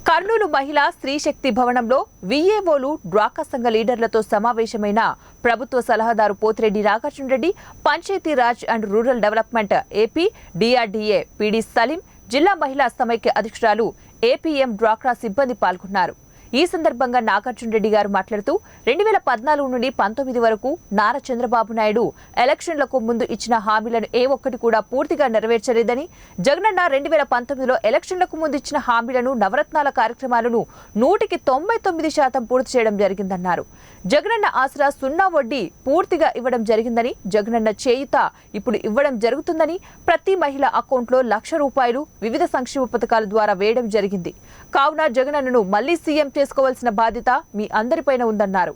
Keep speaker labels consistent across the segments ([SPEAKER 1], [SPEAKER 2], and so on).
[SPEAKER 1] కర్నూలు మహిళా స్త్రీ శక్తి భవనంలో విఏఓలు డ్వాక్రా సంఘ లీడర్లతో సమావేశమైన ప్రభుత్వ సలహాదారు Pothireddy Nagarjuna Reddy, Panchayati Raj and rural development AP DRDA PD Salim, జిల్లా మహిళా సమైక్య అధ్యక్షురాలు ఏపీఎం డ్వాక్రా సిబ్బంది పాల్గొన్నారు. ఈ సందర్భంగా నాగార్జున రెడ్డి గారు మాట్లాడుతూ 2014 నుండి 19 వరకు నారా చంద్రబాబు నాయుడు ఎలక్షన్లకు ముందు ఇచ్చిన హామీలను ఏ ఒక్కటి కూడా పూర్తిగా నెరవేర్చలేదని, జగనన్న 2019లో ఎలక్షన్లకు ముందు ఇచ్చిన హామీలను, నవరత్నాల కార్యక్రమాలను 199% పూర్తి చేయడం జరిగిందన్నారు. జగనన్న ఆసరా 0 వడ్డీ పూర్తిగా ఇవ్వడం జరిగిందని, జగనన్న చేయుత ఇప్పుడు ఇవ్వడం జరుగుతుందని, ప్రతి మహిళ అకౌంట్లో ₹1,00,000 వివిధ సంక్షేమ పథకాల ద్వారా వేయడం జరిగింది. కావున జగనన్నను మళ్లీ సీఎం చేసుకోవాల్సిన బాధ్యత మీ అందరిపైన ఉందన్నారు.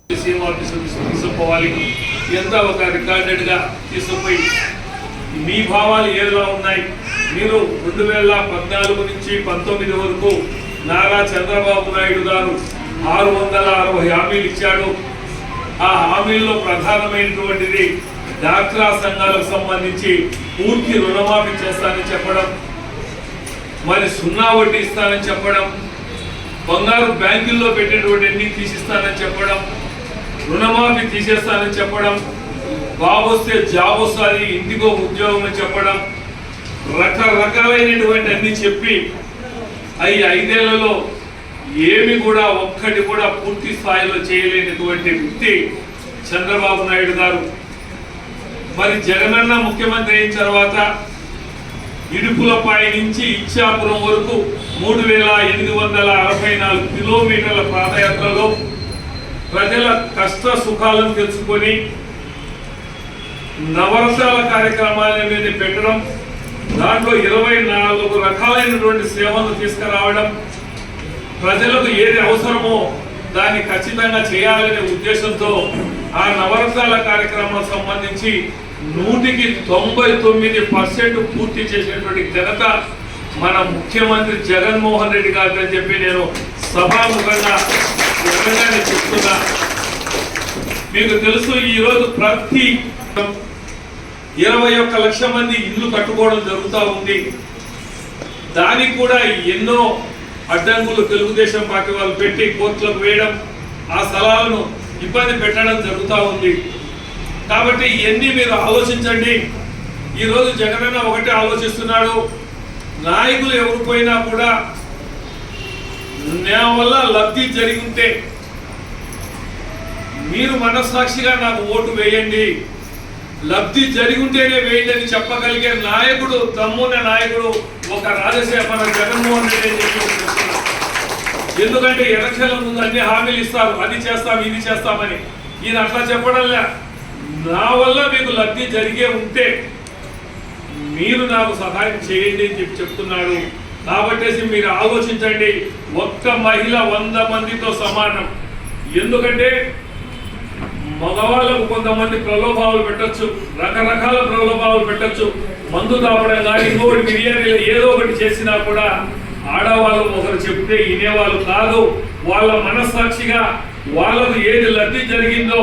[SPEAKER 2] మీ భావాలు ఏలా ఉన్నాయి? మీరు 2014 నుంచి 19 వరకు నారా చంద్రబాబు నాయుడు గారు 660 హామీలు ఇచ్చాడు. ఆ హామీల్లో ప్రధానమైనటువంటిది డ్వాక్రా సంఘాలకు సంబంధించి పూర్తి రుణమాఫీ చేస్తానని చెప్పడం, మరి 0 వడ్డీ ఇస్తానని చెప్పడం, బంగారు బ్యాంకుల్లో పెట్టేటువంటి అన్ని తీసిస్తానని చెప్పడం, రుణమాఫీ తీసేస్తానని చెప్పడం, బాబు వస్తే జాబ్ వస్తుంది, ఇంటికో ఉద్యోగం అని చెప్పడం, రకరకాలైనటువంటి అన్ని చెప్పి ఈ 5 ఏళ్లలో ఏమి కూడా ఒక్కటి కూడా పూర్తి స్థాయిలో చేయలేనటువంటి వ్యక్తి చంద్రబాబు నాయుడు గారు. మరి జగనన్న ముఖ్యమంత్రి అయిన తర్వాత ఇడుపులపాయ నుంచి ఇచ్చాపురం వరకు 3864 కిలోమీటర్ల పాదయాత్రలో ప్రజల కష్ట సుఖాలను తెలుసుకొని నవరసాల కార్యక్రమాలను పెట్టడం, దాంట్లో 24 రకాలైనటువంటి సేవలను తీసుకురావడం, ప్రజలకు ఏది అవసరమో దాన్ని ఖచ్చితంగా చేయాలనే ఉద్దేశంతో ఆ నవరసాల కార్యక్రమాలకు సంబంధించి 199% పూర్తి చేసినటువంటి ఘనత మన ముఖ్యమంత్రి జగన్మోహన్ రెడ్డి గారు అని చెప్పి నేను సభాముఖంగా చెప్తున్నా. మీకు తెలుసు, ఈరోజు ప్రతి 21 లక్షల మంది ఇల్లు కట్టుకోవడం జరుగుతూ ఉంది. దానికి కూడా ఎన్నో అడ్డంకులు తెలుగుదేశం పార్టీ వాళ్ళు పెట్టి కోర్టులకు వేయడం, ఆ స్థలాలను ఇబ్బంది పెట్టడం జరుగుతూ ఉంది. కాబట్టి ఇవన్నీ మీరు ఆలోచించండి. ఈరోజు జగనన్న ఒకటే ఆలోచిస్తున్నాడు, నాయకులు ఎవరు పోయినా కూడా నా వల్ల లబ్ధి జరిగి ఉంటే మీరు మనస్సాక్షిగా నాకు ఓటు వేయండి, లబ్ధి జరిగి ఉంటేనే వేయండి అని చెప్పగలిగే నాయకుడు, దమ్మున్న నాయకుడు ఒక రాజశేఖర జగన్మోహన్ రెడ్డి అని చెప్పి. ఎందుకంటే ఎలక్షన్ల ముందు అన్ని హామీలు ఇస్తారు, అది చేస్తాం ఇది చేస్తామని. ఈయన అట్లా చెప్పడంలే, నా వల్ల మీకు లబ్ధి జరిగే ఉంటే మీరు నాకు సహాయం చేయండి అని చెప్పి చెప్తున్నాడు. కాబట్టి మీరు ఆలోచించండి, ఒక్క మహిళ 100 మందితో సమానం. ఎందుకంటే మగవాళ్ళకు కొంతమంది ప్రలోభాలు పెట్టచ్చు, రకరకాల ప్రలోభాలు పెట్టచ్చు, మందు తాపడం కానీ ఇంకొకటి బిర్యానీలో ఏదో ఒకటి చేసినా కూడా ఆడవాళ్ళు ఒకరు చెప్తే వినేవాళ్ళు కాదు. వాళ్ళ మనస్సాక్షిగా వాళ్ళకు ఏది లబ్ధి జరిగిందో